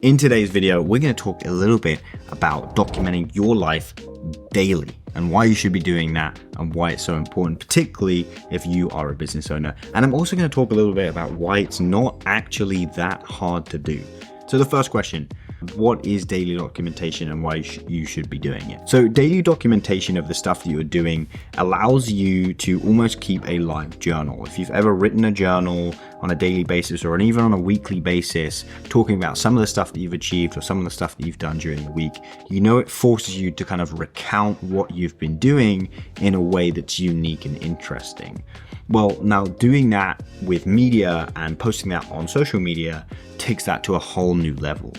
In today's video, we're going to talk a little bit about documenting your life daily and why you should be doing that and why it's so important, particularly if you are a business owner. And I'm also going to talk a little bit about why it's not actually that hard to do. So the first question, what is daily documentation and why you should be doing it? So daily documentation of the stuff that you're doing allows you to almost keep a live journal. If you've ever written a journal on a daily basis or even on a weekly basis, talking about some of the stuff that you've achieved or some of the stuff that you've done during the week, you know it forces you to kind of recount what you've been doing in a way that's unique and interesting. Well, now doing that with media and posting that on social media takes that to a whole new level.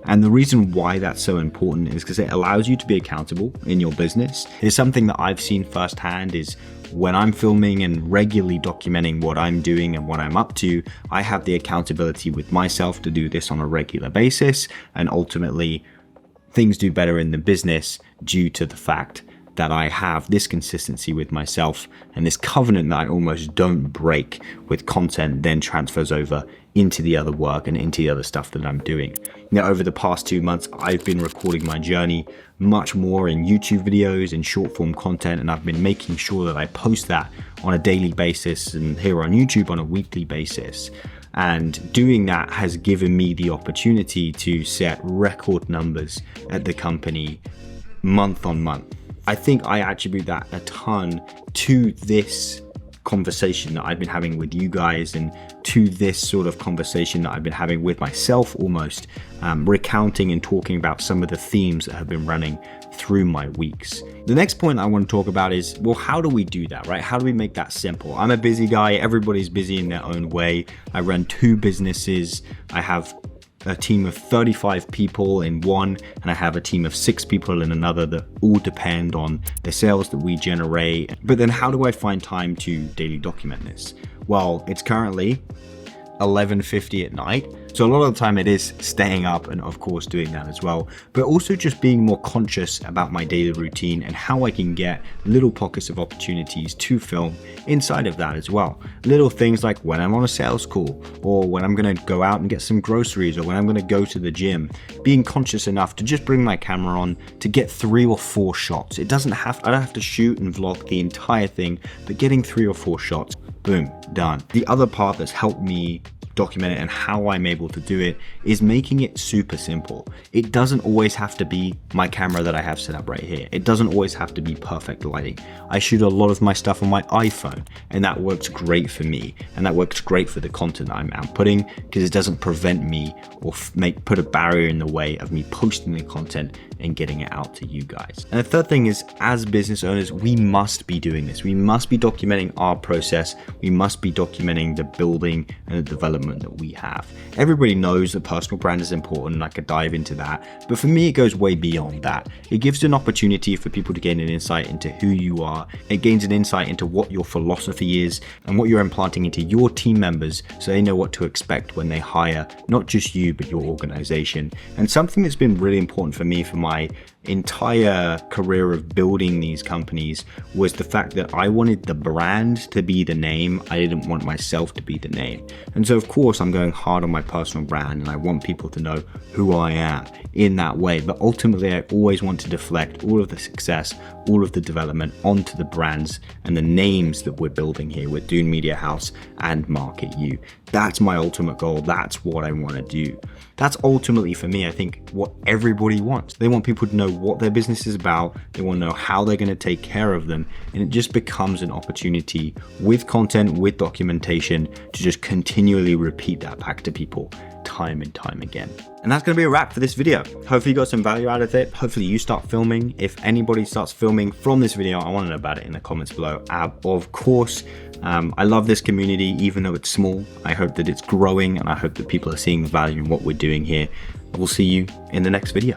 And the reason why that's so important is because it allows you to be accountable in your business. It's something that I've seen firsthand is when I'm filming and regularly documenting what I'm doing and what I'm up to, I have the accountability with myself to do this on a regular basis. And ultimately, things do better in the business due to the fact that I have this consistency with myself and this covenant that I almost don't break with content then transfers over into the other work and into the other stuff that I'm doing. Now, over the past 2 months, I've been recording my journey much more in YouTube videos and short form content, and I've been making sure that I post that on a daily basis and here on YouTube on a weekly basis. And doing that has given me the opportunity to set record numbers at the company month on month. I think I attribute that a ton to this conversation that I've been having with you guys and to this sort of conversation that I've been having with myself almost, recounting and talking about some of the themes that have been running through my weeks. The next point I want to talk about is, well, how do we do that, right? How do we make that simple? I'm a busy guy. Everybody's busy in their own way. I run 2 businesses. I have a team of 35 people in one, and I have a team of 6 people in another that all depend on the sales that we generate. But then how do I find time to daily document this? Well, it's currently 11:50 at night. So a lot of the time it is staying up and of course doing that as well, but also just being more conscious about my daily routine and how I can get little pockets of opportunities to film inside of that as well. Little things like when I'm on a sales call or when I'm going to go out and get some groceries or when I'm going to go to the gym, being conscious enough to just bring my camera on to get 3 or 4 shots. I don't have to shoot and vlog the entire thing, but getting 3 or 4 shots, boom, done. The other part that's helped me document it and how I'm able to do it is making it super simple. It doesn't always have to be my camera that I have set up right here. It doesn't always have to be perfect lighting. I shoot a lot of my stuff on my iPhone and that works great for me and that works great for the content that I'm outputting because it doesn't prevent me or put a barrier in the way of me posting the content and getting it out to you guys. And the third thing is, as business owners, we must be doing this. We must be documenting our process. We must be documenting the building and the development that we have. Everybody knows that personal brand is important and I could dive into that, but for me it goes way beyond that. It gives an opportunity for people to gain an insight into who you are. It gains an insight into what your philosophy is and what you're implanting into your team members so they know what to expect when they hire not just you but your organization. And something that's been really important for me for my entire career of building these companies was the fact that I wanted the brand to be the name. I didn't want myself to be the name. And so of course I'm going hard on my personal brand and I want people to know who I am in that way. But ultimately I always want to deflect all of the success, all of the development onto the brands and the names that we're building here with Dune Media House and Market You. That's my ultimate goal. That's what I want to do. That's ultimately for me, I think, what everybody wants. They want people to know what their business is about. They want to know how they're going to take care of them. And it just becomes an opportunity with content, with documentation to just continually repeat that back to people time and time again. And that's going to be a wrap for this video. Hopefully you got some value out of it. Hopefully you start filming. If anybody starts filming from this video, I want to know about it in the comments below. Of course, I love this community, even though it's small. I hope that it's growing and I hope that people are seeing the value in what we're doing here. We'll see you in the next video.